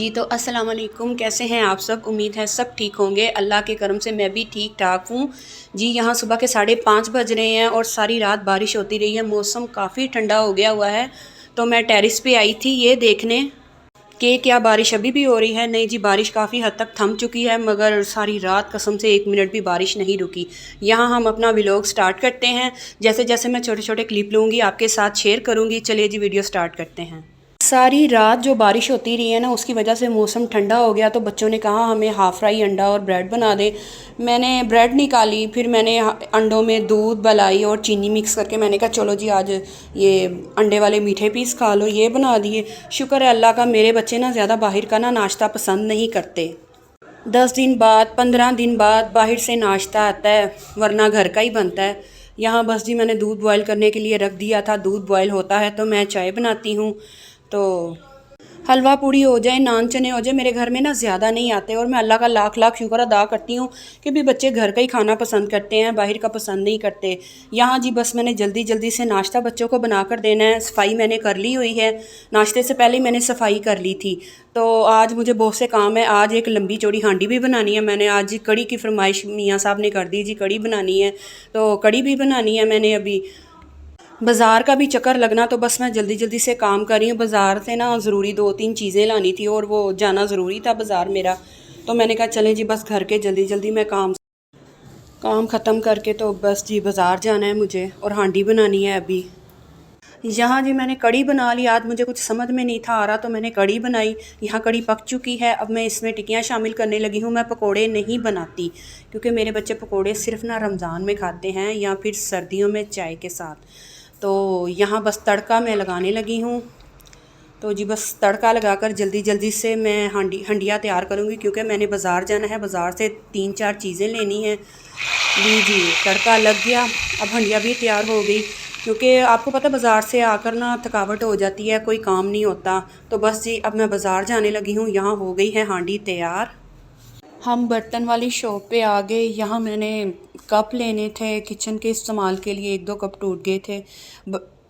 जी तो अस्सलाम वालेकुम, कैसे हैं आप सब। उम्मीद है सब ठीक होंगे। अल्लाह के करम से मैं भी ठीक ठाक हूँ। जी यहाँ सुबह के 5:30 बज रहे हैं और सारी रात बारिश होती रही है। मौसम काफ़ी ठंडा हो गया हुआ है। तो मैं टेरेस पे आई थी ये देखने कि क्या बारिश अभी भी हो रही है। नहीं जी, बारिश काफ़ी हद तक थम चुकी है, मगर सारी रात कसम से 1 मिनट भी बारिश नहीं रुकी। यहाँ हम अपना व्लॉग स्टार्ट करते हैं। जैसे जैसे मैं छोटे छोटे क्लिप लूँगी आपके साथ शेयर करूँगी। चलिए जी वीडियो स्टार्ट करते हैं। सारी रात जो बारिश होती रही है ना, उसकी वजह से मौसम ठंडा हो गया। तो बच्चों ने कहा हमें हाफ़ फ्राई अंडा और ब्रेड बना दे। मैंने ब्रेड निकाली, फिर मैंने अंडों में दूध मलाई और चीनी मिक्स करके मैंने कहा चलो जी आज ये अंडे वाले मीठे पीस खा लो। ये बना दिए। शुक्र है अल्लाह का, मेरे बच्चे ना ज़्यादा बाहर का ना नाश्ता पसंद नहीं करते। 10 दिन बाद 15 दिन बाद बाहर से नाश्ता आता है, वरना घर का ही बनता है। यहाँ बस जी मैंने दूध बॉयल करने के लिए रख दिया था। दूध बॉयल होता है तो मैं चाय बनाती हूँ। तो हलवा पूड़ी हो जाए, नान चने हो जाए, मेरे घर में ना ज़्यादा नहीं आते। और मैं अल्लाह का लाख लाख शुक्र अदा करती हूँ कि भी बच्चे घर का ही खाना पसंद करते हैं, बाहर का पसंद नहीं करते। यहाँ जी बस मैंने जल्दी जल्दी से नाश्ता बच्चों को बना कर देना है। सफाई मैंने कर ली हुई है, नाश्ते से पहले ही मैंने सफाई कर ली थी। तो आज मुझे बहुत से काम है। आज एक लंबी चौड़ी हांडी भी बनानी है। मैंने आज कड़ी की फरमाइश मियाँ साहब ने कर दी जी, कड़ी बनानी है। तो कड़ी भी बनानी है मैंने। अभी बाज़ार का भी चक्कर लगना, तो बस मैं जल्दी जल्दी से काम कर रही हूँ। बाज़ार से ना ज़रूरी 2-3 चीज़ें लानी थी और वो जाना ज़रूरी था बाज़ार मेरा। तो मैंने कहा चलें जी बस घर के जल्दी जल्दी मैं काम ख़त्म करके तो बस जी बाज़ार जाना है मुझे और हांडी बनानी है अभी। यहाँ जी मैंने कड़ी बना ली। आज मुझे कुछ समझ में नहीं था आ रहा तो मैंने कड़ी बनाई। यहाँ कड़ी पक चुकी है। अब मैं इसमें टिक्कियाँ शामिल करने लगी हूँ। मैं पकोड़े नहीं बनाती क्योंकि मेरे बच्चे पकोड़े सिर्फ ना रमज़ान में खाते हैं या फिर सर्दियों में चाय के साथ। तो यहाँ बस तड़का मैं लगाने लगी हूँ। तो जी बस तड़का लगाकर जल्दी जल्दी से मैं हंडिया तैयार करूँगी क्योंकि मैंने बाज़ार जाना है। बाज़ार से 3-4 चीज़ें लेनी हैं। जी तड़का लग गया। अब हंडिया भी तैयार हो गई क्योंकि आपको पता बाज़ार से आकर ना थकावट हो जाती है, कोई काम नहीं होता। तो बस जी अब मैं बाज़ार जाने लगी हूँ। यहाँ हो गई है हांडी तैयार। हम बर्तन वाली शॉप पे आ गए। यहाँ मैंने कप लेने थे किचन के इस्तेमाल के लिए। 1-2 कप टूट गए थे।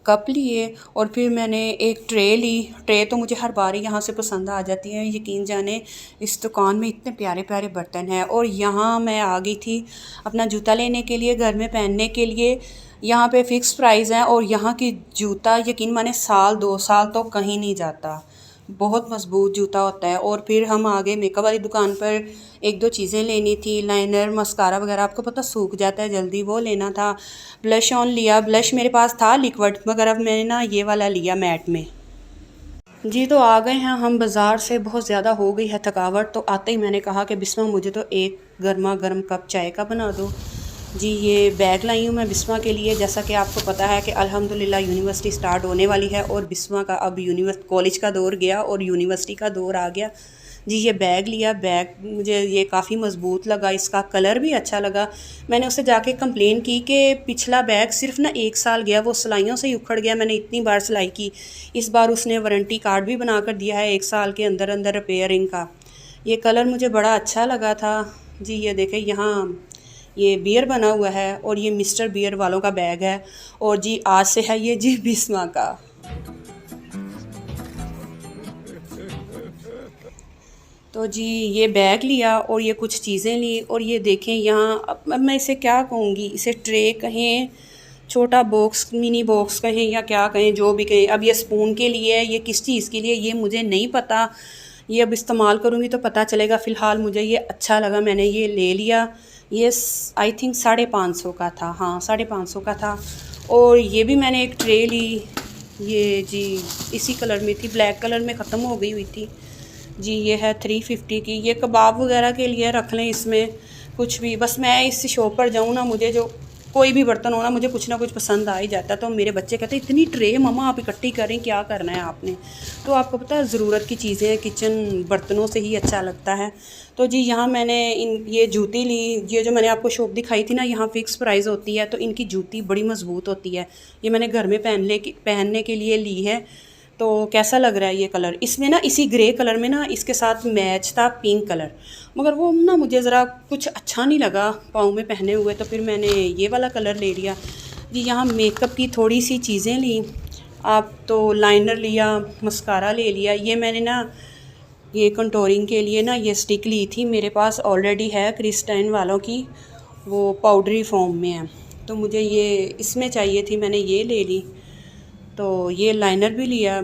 कप लिए और फिर मैंने एक ट्रे ली। ट्रे तो मुझे हर बार ही यहाँ से पसंद आ जाती है। यकीन जाने इस दुकान में इतने प्यारे प्यारे बर्तन हैं। और यहाँ मैं आ गई थी अपना जूता लेने के लिए, घर में पहनने के लिए। यहाँ पे फ़िक्स प्राइस है और यहाँ की जूता यकीन माने साल 2 साल तो कहीं नहीं जाता। बहुत मज़बूत जूता होता है। और फिर हम आ गए मेकअप वाली दुकान पर। 1-2 चीज़ें लेनी थी, लाइनर मस्कारा वगैरह। आपको पता सूख जाता है जल्दी, वो लेना था। ब्लश ऑन लिया। ब्लश मेरे पास था लिक्विड, मगर अब मैंने ना ये वाला लिया मैट में। जी तो आ गए हैं हम बाज़ार से। बहुत ज़्यादा हो गई है थकावट। तो आते ही मैंने कहा कि बिस्मा मुझे तो एक गर्मा गर्म कप चाय का बना दो। जी ये बैग लाई हूँ मैं बिस्मा के लिए। जैसा कि आपको पता है कि अल्हम्दुलिल्लाह यूनिवर्सिटी स्टार्ट होने वाली है और बिस्मा का अब कॉलेज का दौर गया और यूनिवर्सिटी का दौर आ गया। जी ये बैग लिया। बैग मुझे ये काफ़ी मज़बूत लगा, इसका कलर भी अच्छा लगा। मैंने उससे जाके कंप्लेन की कि पिछला बैग सिर्फ ना 1 साल गया, वो सिलाइयों से ही उखड़ गया। मैंने इतनी बार सिलाई की। इस बार उसने वारंटी कार्ड भी बना कर दिया है 1 साल के अंदर अंदर रिपेयरिंग का। ये कलर मुझे बड़ा अच्छा लगा था। जी ये देखें यहाँ ये बियर बना हुआ है और ये मिस्टर बियर वालों का बैग है। और जी आज से है ये जी बिस्मा का। तो जी ये बैग लिया और ये कुछ चीज़ें ली। और ये देखें यहाँ अब मैं इसे क्या कहूँगी, इसे ट्रे कहें, छोटा बॉक्स, मिनी बॉक्स कहें या क्या कहें, जो भी कहें। अब ये स्पून के लिए है, ये किस चीज़ के लिए ये मुझे नहीं पता। ये अब इस्तेमाल करूँगी तो पता चलेगा। फ़िलहाल मुझे ये अच्छा लगा, मैंने ये ले लिया। ये आई थिंक 550 का था। हाँ 550 का था। और ये भी मैंने एक ट्रे ली। ये जी इसी कलर में थी, ब्लैक कलर में ख़त्म हो गई हुई थी। जी ये है 350 की। ये कबाब वगैरह के लिए रख लें इसमें कुछ भी। बस मैं इस शॉप पर जाऊँ ना, मुझे जो कोई भी बर्तन हो ना, मुझे कुछ ना कुछ पसंद आ ही जाता है। तो मेरे बच्चे कहते हैं इतनी ट्रे मम्मा आप इकट्ठी करें, क्या करना है आपने। तो आपको पता है ज़रूरत की चीज़ें किचन बर्तनों से ही अच्छा लगता है। तो जी यहाँ मैंने ये जूती ली। ये जो मैंने आपको शॉप दिखाई थी ना, यहाँ फ़िक्स प्राइस होती है। तो इनकी जूती बड़ी मज़बूत होती है। ये मैंने घर में पहनने के लिए ली है। तो कैसा लग रहा है ये कलर। इसमें ना इसी ग्रे कलर में ना इसके साथ मैच था पिंक कलर, मगर वो ना मुझे ज़रा कुछ अच्छा नहीं लगा पाँव में पहने हुए। तो फिर मैंने ये वाला कलर ले लिया। जी यहाँ मेकअप की थोड़ी सी चीज़ें ली। आप तो लाइनर लिया, मस्कारा ले लिया। ये मैंने ना ये कंटोरिंग के लिए ना ये स्टिक ली थी, मेरे पास ऑलरेडी है क्रिस्टाइन वालों की, वो पाउडरी फॉर्म में है, तो मुझे ये इसमें चाहिए थी, मैंने ये ले ली। तो ये लाइनर भी लिया।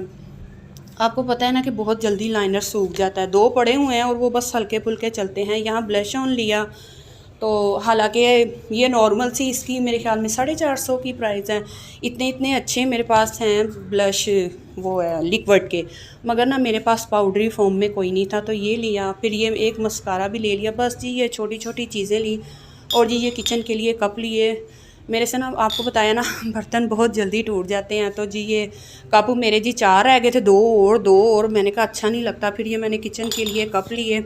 आपको पता है ना कि बहुत जल्दी लाइनर सूख जाता है, 2 पड़े हुए हैं और वो बस हल्के फुल्के चलते हैं। यहाँ ब्लश ऑन लिया, तो हालांकि ये नॉर्मल सी इसकी मेरे ख्याल में 450 की प्राइस है। इतने इतने अच्छे मेरे पास हैं ब्लश, वो है लिक्विड के, मगर ना मेरे पास पाउडरी फॉर्म में कोई नहीं था, तो ये लिया। फिर ये एक मस्कारा भी ले लिया। बस जी ये छोटी छोटी चीज़ें ली। और जी ये किचन के लिए कप लिए। मेरे से ना आपको बताया ना बर्तन बहुत जल्दी टूट जाते हैं, तो जी ये कप मेरे जी 4 रह गए थे, 2 और मैंने कहा अच्छा नहीं लगता, फिर ये मैंने किचन के लिए कप लिए।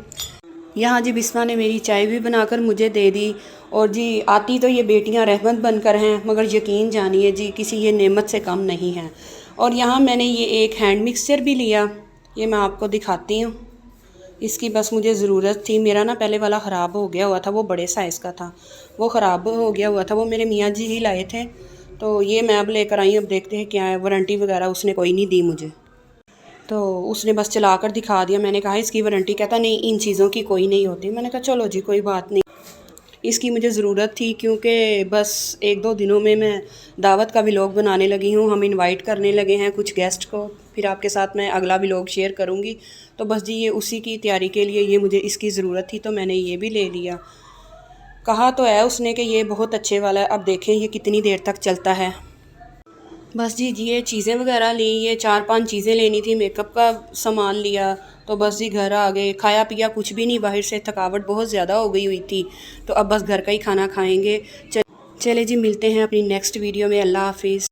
यहाँ जी बिस्मा ने मेरी चाय भी बनाकर मुझे दे दी। और जी आती तो ये बेटियाँ रहमत बनकर हैं, मगर यकीन जानिए जी किसी ये नेमत से कम नहीं है। और यहाँ मैंने ये एक हैंड मिक्सचर भी लिया, ये मैं आपको दिखाती हूँ। इसकी बस मुझे ज़रूरत थी, मेरा ना पहले वाला ख़राब हो गया हुआ था, वो बड़े साइज़ का था, वो ख़राब हो गया हुआ था, वो मेरे मियाँ जी ही लाए थे। तो ये मैं अब लेकर आई, अब देखते हैं क्या है। वारंटी वगैरह उसने कोई नहीं दी मुझे, तो उसने बस चला कर दिखा दिया। मैंने कहा इसकी वारंटी, कहता नहीं इन चीज़ों की कोई नहीं होती। मैंने कहा चलो जी कोई बात नहीं। इसकी मुझे ज़रूरत थी क्योंकि बस 1-2 दिनों में मैं दावत का व्लॉग बनाने लगी हूँ, हम इनवाइट करने लगे हैं कुछ गेस्ट को, फिर आपके साथ मैं अगला व्लॉग शेयर करूँगी। तो बस जी ये उसी की तैयारी के लिए ये मुझे इसकी ज़रूरत थी, तो मैंने ये भी ले लिया। कहा तो है उसने कि ये बहुत अच्छे वाला है, अब देखें ये कितनी देर तक चलता है। बस जी ये चीज़ें वगैरह ली, ये 4-5 चीज़ें लेनी थी, मेकअप का सामान लिया, तो बस जी घर आ गए। खाया पिया कुछ भी नहीं, बाहर से थकावट बहुत ज़्यादा हो गई हुई थी, तो अब बस घर का ही खाना खाएंगे। चले जी मिलते हैं अपनी नेक्स्ट वीडियो में। अल्लाह हाफिज़।